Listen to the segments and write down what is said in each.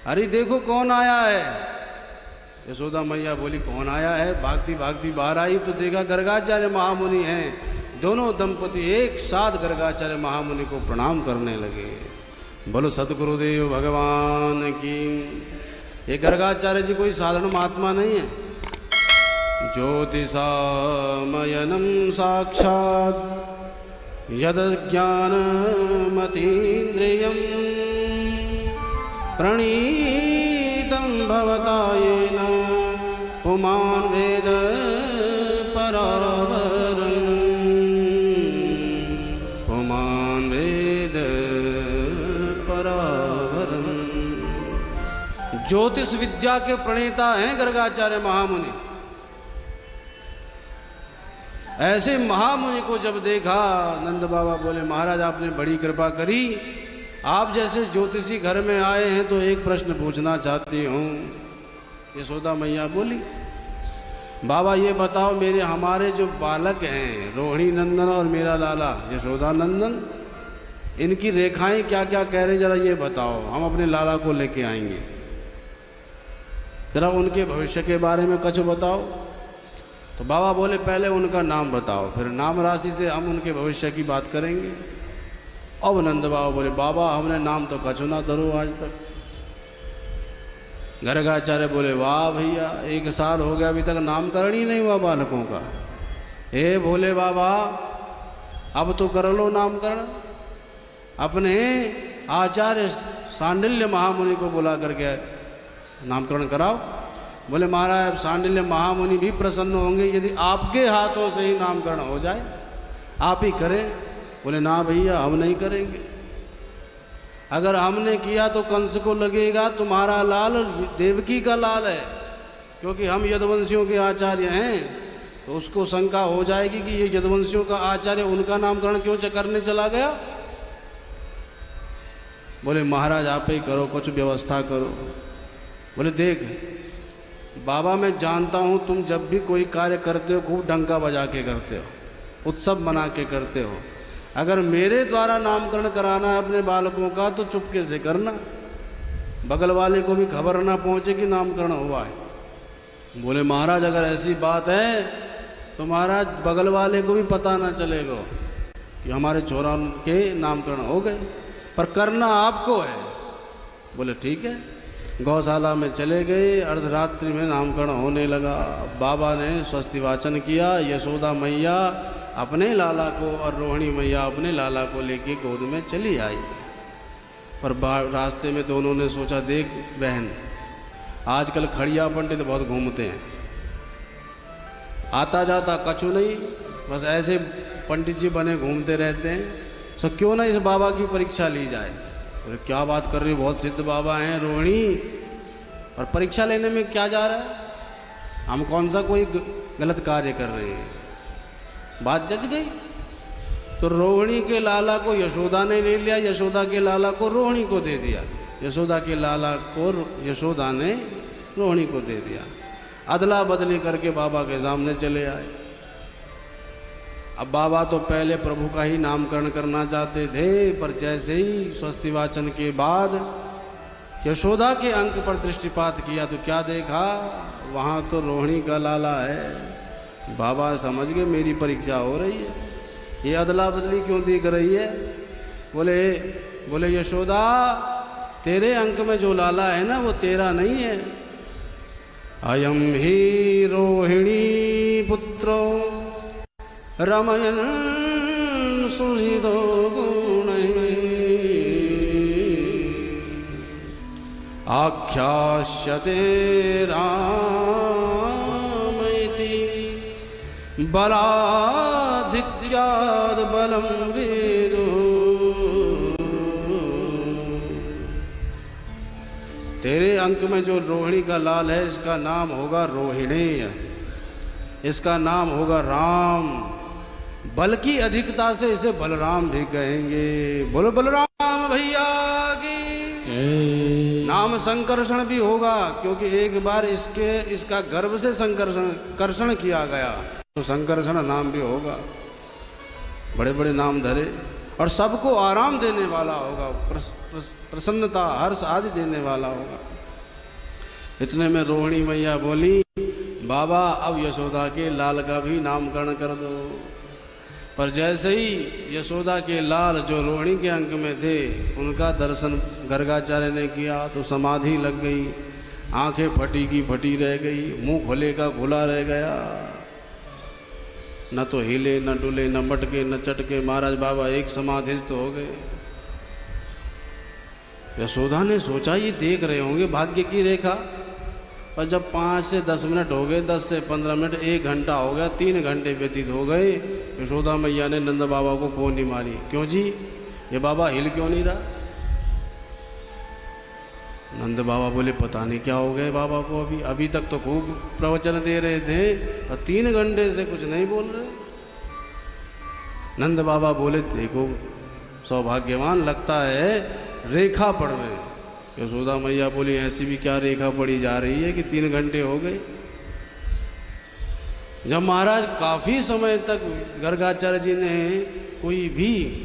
अरे देखो कौन आया है। यशोदा मैया बोली कौन आया है। भागती भागती बाहर आई तो देखा गर्गाचार्य महामुनि हैं। दोनों दंपति एक साथ गर्गाचार्य महामुनि को प्रणाम करने लगे। बोलो सतगुरुदेव भगवान की। ये गर्गाचार्य जी कोई साधारण महात्मा नहीं है। ज्योतिषामयनं साक्षात् यद ज्ञानमतीन्द्रियं प्रणीतं भवता येन पुमान् वेद परावरम् पुमान् वेद परावरम्। ज्योतिष विद्या के प्रणेता हैं गर्गाचार्य महामुनि। ऐसे महामुनि को जब देखा नंद बाबा बोले महाराज आपने बड़ी कृपा करी। आप जैसे ज्योतिषी घर में आए हैं तो एक प्रश्न पूछना चाहती हूँ। यशोदा मैया बोली बाबा ये बताओ मेरे हमारे जो बालक हैं रोहिणी नंदन और मेरा लाला यशोदा नंदन, इनकी रेखाएं क्या क्या कह रहे जरा ये बताओ। हम अपने लाला को लेके आएंगे, जरा उनके भविष्य के बारे में कुछ बताओ। तो बाबा बोले पहले उनका नाम बताओ, फिर नाम राशि से हम उनके भविष्य की बात करेंगे। अब नंद बाबा बोले बाबा हमने नाम तो कछु ना धरो आज तक। गर्गाचार्य बोले वाह भैया 1 साल हो गया अभी तक नामकरण ही नहीं हुआ बालकों का। हे भोले बाबा अब तो कर लो नामकरण। अपने आचार्य सांडिल्य महामुनि को बुला करके नामकरण कराओ। बोले महाराज सांडिल्य महामुनि भी प्रसन्न होंगे यदि आपके हाथों से ही नामकरण हो जाए, आप ही करें। बोले ना भैया हम नहीं करेंगे। अगर हमने किया तो कंस को लगेगा तुम्हारा लाल देवकी का लाल है, क्योंकि हम यदुवंशियों के आचार्य हैं। तो उसको शंका हो जाएगी कि ये यदुवंशियों का आचार्य उनका नामकरण क्यों करने चला गया। बोले महाराज आप ही करो, कुछ व्यवस्था करो। बोले देख बाबा मैं जानता हूँ तुम जब भी कोई कार्य करते हो खूब डंका बजा के करते हो, उत्सव बना के करते हो। अगर मेरे द्वारा नामकरण कराना है अपने बालकों का तो चुपके से करना, बगल वाले को भी खबर ना पहुँचे कि नामकरण हुआ है। बोले महाराज अगर ऐसी बात है तो महाराज बगल वाले को भी पता ना चलेगा कि हमारे छोरा के नामकरण हो गए, पर करना आपको है। बोले ठीक है। गौशाला में चले गए। अर्धरात्रि में नामकरण होने लगा। बाबा ने स्वस्ति वाचन किया। यशोदा मैया अपने लाला को और रोहिणी मैया अपने लाला को लेके गोद में चली आई। पर रास्ते में दोनों ने सोचा देख बहन आजकल खड़िया पंडित बहुत घूमते हैं, आता जाता कछु नहीं, बस ऐसे पंडित जी बने घूमते रहते हैं। तो क्यों ना इस बाबा की परीक्षा ली जाए। बोले क्या बात कर रही हो, बहुत सिद्ध बाबा हैं रोहिणी, और परीक्षा लेने में क्या जा रहा है। हम कौन सा कोई गलत कार्य कर रहे हैं। बात जज गई। तो रोहिणी के लाला को यशोदा ने ले लिया, यशोदा के लाला को रोहिणी को दे दिया, यशोदा के लाला को यशोदा ने रोहिणी को दे दिया। अदला बदली करके बाबा के सामने चले आए। अब बाबा तो पहले प्रभु का ही नामकरण करना चाहते थे, पर जैसे ही स्वस्ति वाचन के बाद यशोदा के अंक पर दृष्टिपात किया तो क्या देखा, वहाँ तो रोहिणी का लाला है। बाबा समझ गए मेरी परीक्षा हो रही है, ये अदला बदली क्यों दिख रही है। बोले यशोदा तेरे अंक में जो लाला है ना वो तेरा नहीं है। अयम ही रोहिणी पुत्रो रमयन सुहृदो गुणैः आख्यास्यते रामैति बलाधिक्याद् बलं वेदो। तेरे अंक में जो रोहिणी का लाल है इसका नाम होगा रोहिणी, इसका नाम होगा राम। बल की अधिकता से इसे बलराम भी कहेंगे। बोलो बलराम भैया की। नाम संकर्षण भी होगा क्योंकि एक बार इसका गर्भ से कर्षण किया गया तो संकर्षण नाम भी होगा। बड़े बड़े नाम धरे। और सबको आराम देने वाला होगा, प्रसन्नता हर्ष आदि देने वाला होगा। इतने में रोहिणी मैया बोली, बाबा अब यशोदा के लाल का भी नामकरण कर दो। पर जैसे ही यशोदा के लाल जो रोहिणी के अंक में थे उनका दर्शन गर्गाचार्य ने किया तो समाधि लग गई, आंखें फटी की फटी रह गई, मुंह खुले का खुला रह गया, न तो हिले न डुले न मटके न चटके, महाराज बाबा एक समाधिस्थ हो गए। यशोदा ने सोचा ये देख रहे होंगे भाग्य की रेखा, और जब 5 से 10 मिनट हो गए, 10 से 15 मिनट, 1 घंटा हो गया, 3 घंटे व्यतीत हो गए, यशोदा मैया ने नंद बाबा को फोन नहीं मारी। क्यों जी, ये बाबा हिल क्यों नहीं रहा? नंद बाबा बोले पता नहीं क्या हो गया बाबा को, अभी तक तो खूब प्रवचन दे रहे थे और 3 घंटे से कुछ नहीं बोल रहे। नंद बाबा बोले देखो सौभाग्यवान लगता है रेखा पढ़ रहे हैं। यशोदा मैया बोली ऐसी भी क्या रेखा पड़ी जा रही है कि 3 घंटे हो गए। जब महाराज काफी समय तक गर्गाचार्य जी ने कोई भी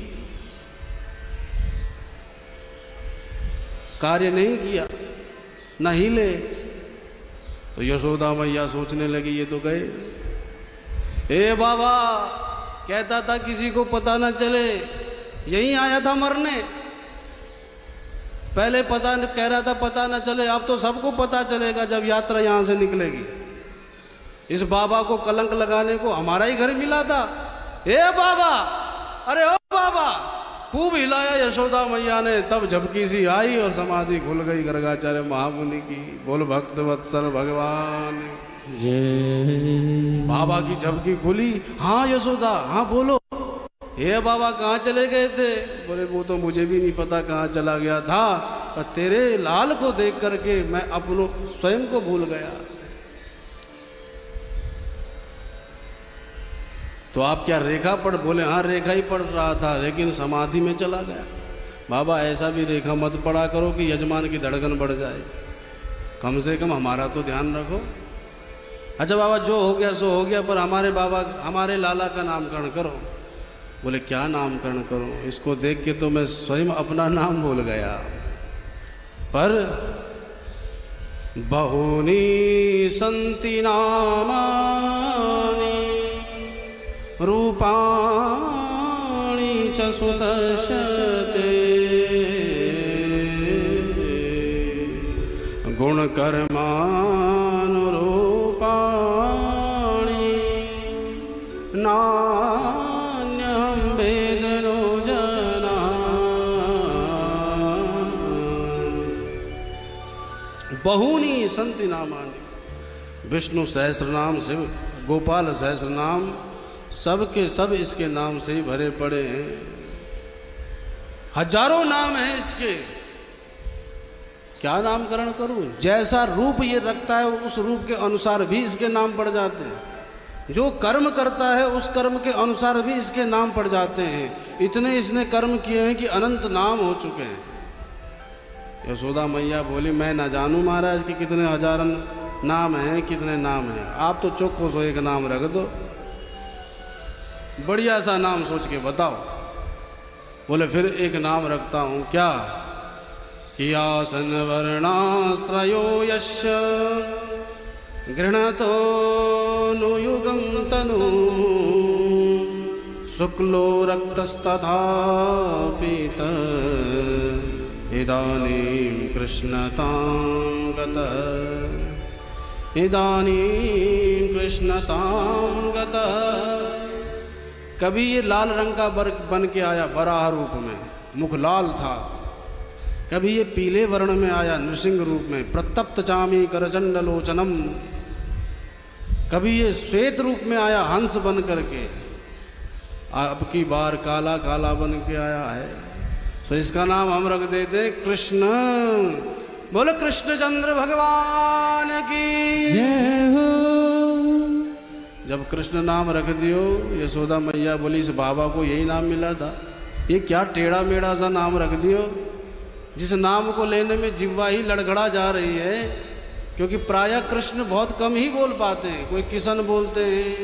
कार्य नहीं किया, न हिले, तो यशोदा मैया सोचने लगी ये तो गए। ए बाबा कहता था किसी को पता न चले, यहीं आया था मरने, पहले पता कह रहा था पता न चले, अब तो सबको पता चलेगा जब यात्रा यहाँ से निकलेगी। इस बाबा को कलंक लगाने को हमारा ही घर मिला था। ए बाबा, अरे ओ बाबा, खूब हिलाया यशोदा मैया ने, तब झपकी सी आई और समाधि खुल गई गर्गाचार्य महामुनि की। बोल भक्त वत्सल भगवान जय। बाबा की झपकी खुली। हाँ यशोदा, हाँ बोलो। हे बाबा कहाँ चले गए थे? बोले वो तो मुझे भी नहीं पता कहाँ चला गया था, पर तेरे लाल को देख करके मैं अपनों स्वयं को भूल गया। तो आप क्या रेखा पढ़? बोले हाँ रेखा ही पढ़ रहा था, लेकिन समाधि में चला गया। बाबा ऐसा भी रेखा मत पढ़ा करो कि यजमान की धड़कन बढ़ जाए, कम से कम हमारा तो ध्यान रखो। अच्छा बाबा जो हो गया सो हो गया, पर हमारे बाबा हमारे लाला का नामकरण करो। बोले क्या नामकरण करूं? इसको देख के तो मैं स्वयं अपना नाम भूल गया। पर बहुनी संति नामानि रूपाणि च सुदर्शते गुणकर्मानुरूपाणि नान्यहं वेदनो जना। बहुनी संति नामानि, विष्णु सहस्रनाम, शिव गोपाल सहस्रनाम, सब के सब इसके नाम से ही भरे पड़े हैं। हजारों नाम हैं इसके, क्या नामकरण करूं? जैसा रूप ये रखता है उस रूप के अनुसार भी इसके नाम पड़ जाते हैं। जो कर्म करता है उस कर्म के अनुसार भी इसके नाम पड़ जाते हैं। इतने इसने कर्म किए हैं कि अनंत नाम हो चुके हैं। यशोदा मैया बोली मैं ना जानूं महाराज कि कितने हजारन नाम हैं, कितने नाम हैं। आप तो चोखो सो एक नाम रख दो, बढ़िया सा नाम सोच के बताओ। बोले फिर एक नाम रखता हूं। क्या? कि आसन वर्णास्त्रयो यस्य गृह्णतो नुयुगं तनु शुक्लो रक्तस्तथा पीत इदानीं कृष्णतां गतः इदानीं कृष्णतां गतः। कभी ये लाल रंग का बन के आया वराह रूप में, मुख लाल था। कभी ये पीले वर्ण में आया नृसिंह रूप में, प्रतप्त चामी करचंड लोचनम। कभी ये श्वेत रूप में आया हंस बन करके, अब की बार काला काला बन के आया है। तो इसका नाम हम रख देते कृष्ण। बोलो कृष्णचंद्र भगवान की जय हो। जब कृष्ण नाम रख दियो, यशोदा मैया बोली इस बाबा को यही नाम मिला था, ये क्या टेढ़ा मेढ़ा सा नाम रख दियो, जिस नाम को लेने में जिह्वा ही लड़खड़ा जा रही है। क्योंकि प्रायः कृष्ण बहुत कम ही बोल पाते हैं। कोई किशन बोलते हैं,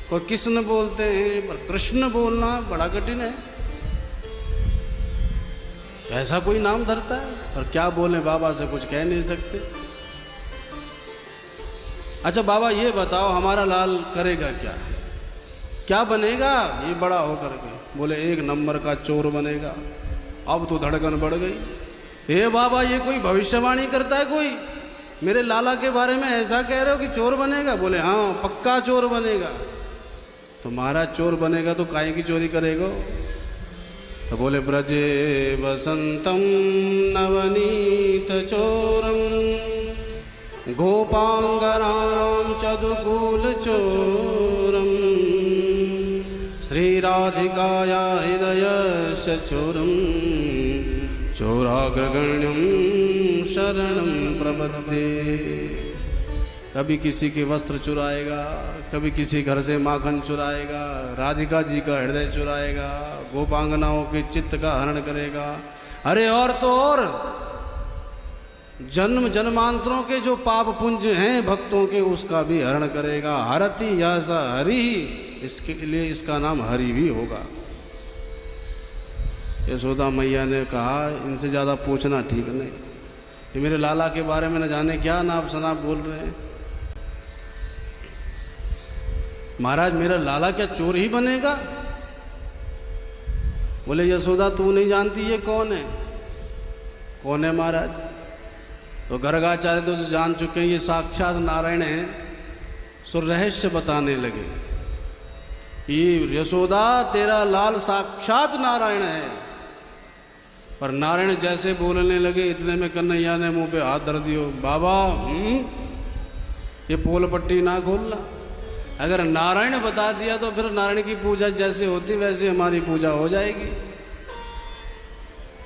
कोई कृष्ण बोलते हैं, पर कृष्ण बोलना बड़ा कठिन है। ऐसा कोई नाम धरता है? और क्या बोले, बाबा से कुछ कह नहीं सकते। अच्छा बाबा ये बताओ, हमारा लाल करेगा क्या, क्या बनेगा ये बड़ा होकर के? बोले 1 नंबर का चोर बनेगा। अब तो धड़कन बढ़ गई। हे बाबा, ये कोई भविष्यवाणी करता है कोई? मेरे लाला के बारे में ऐसा कह रहे हो कि चोर बनेगा? बोले हाँ, पक्का चोर बनेगा। तो महाराज चोर बनेगा तो काहे की चोरी करेगा? तो बोले ब्रजे बसंतम नवनीत चोरम गोपांगनानां चदुकूल चोरम श्री राधिकाया हृदयस्य चोरम चोराग्रगण्यम शरणं प्रपद्ये। कभी किसी के वस्त्र चुराएगा, कभी किसी घर से माखन चुराएगा, राधिका जी का हृदय चुराएगा, गोपांगनाओं के चित्त का हरण करेगा। अरे और तो और जन्म जन्मांतरों के जो पाप पुंज हैं भक्तों के, उसका भी हरण करेगा। हरति यासा हरि, इसके लिए इसका नाम हरि भी होगा। यशोदा मैया ने कहा इनसे ज़्यादा पूछना ठीक नहीं, ये मेरे लाला के बारे में न जाने क्या नाप शनाप बोल रहे हैं। महाराज मेरा लाला क्या चोर ही बनेगा? बोले यशोदा तू नहीं जानती ये कौन है? कौन है महाराज? तो गर्गाचार्य तो जान चुके हैं, ये साक्षात नारायण हैं। सो रहस्य बताने लगे कि यशोदा तेरा लाल साक्षात नारायण है। पर नारायण जैसे बोलने लगे इतने में कन्हैया ने मुंह पे हाथ धर दियो। बाबा ये पोल पट्टी ना खोलना। अगर नारायण बता दिया तो फिर नारायण की पूजा जैसे होती वैसे हमारी पूजा हो जाएगी।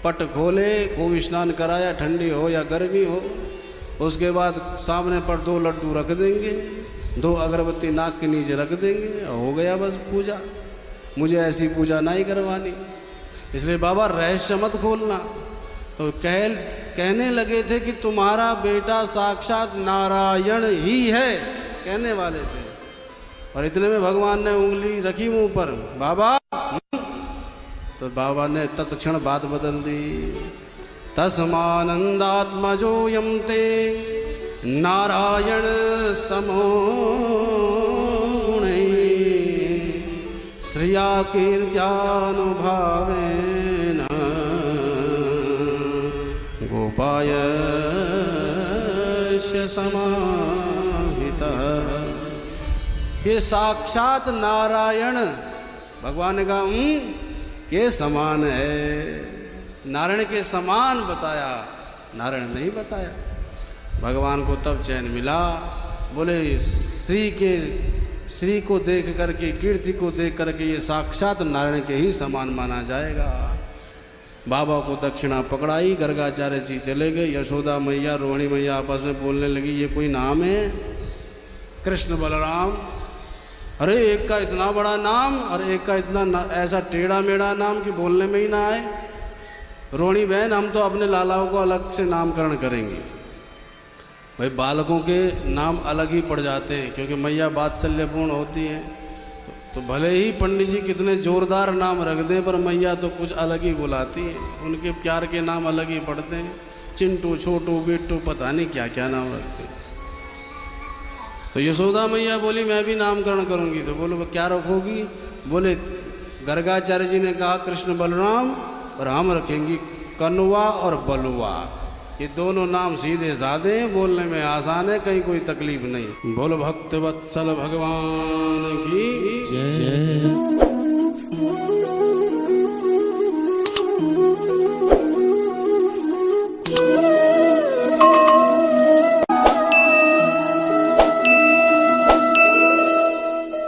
पट खोले, खूब स्नान कराया, ठंडी हो या गर्मी हो, उसके बाद सामने पर 2 लड्डू रख देंगे, 2 अगरबत्ती नाक के नीचे रख देंगे, हो गया बस पूजा। मुझे ऐसी पूजा नहीं करवानी, इसलिए बाबा रहस्य मत खोलना। तो कहने लगे थे कि तुम्हारा बेटा साक्षात नारायण ही है, कहने वाले थे। और इतने में भगवान ने उंगली रखी मुंह पर, बाबा। तो बाबा ने तत्क्षण बात बदल दी। तस्मानंदात्मजोयम ते नारायण समो श्रिया कीर्त्यानुभावेन गोपायस्य समाहितः। ये साक्षात नारायण, भगवान ने कहा ये समान है। नारायण के समान बताया, नारायण नहीं बताया। भगवान को तब चैन मिला। बोले श्री को देख करके, कीर्ति को देख करके ये साक्षात नारायण के ही समान माना जाएगा। बाबा को दक्षिणा पकड़ाई, गर्गाचार्य जी चले गए। यशोदा मैया, रोहिणी मैया आपस में बोलने लगी ये कोई नाम है? कृष्ण बलराम। अरे एक का इतना बड़ा नाम और एक का इतना ऐसा टेढ़ा मेढ़ा नाम कि बोलने में ही ना आए। रोहिणी बहन, हम तो अपने लालाओं को अलग से नामकरण करेंगे। भाई बालकों के नाम अलग ही पड़ जाते हैं, क्योंकि मैया वात्सल्यपूर्ण होती है। तो भले ही पंडित जी कितने जोरदार नाम रख दें, पर मैया तो कुछ अलग ही बुलाती है। उनके प्यार के नाम अलग ही पड़ते हैं। चिंटू, छोटू, बिट्टू, पता नहीं क्या क्या नाम रखते हैं। तो यशोदा मैया बोली मैं भी नामकरण करूंगी। तो बोलो क्या रखोगी? बोले गर्गाचार्य जी ने कहा कृष्ण बलराम, और हम रखेंगी कनुआ और बलुआ। ये दोनों नाम सीधे साधे हैं, बोलने में आसान है, कहीं कोई तकलीफ नहीं। बोलो भक्त वत्सल भगवान की जय।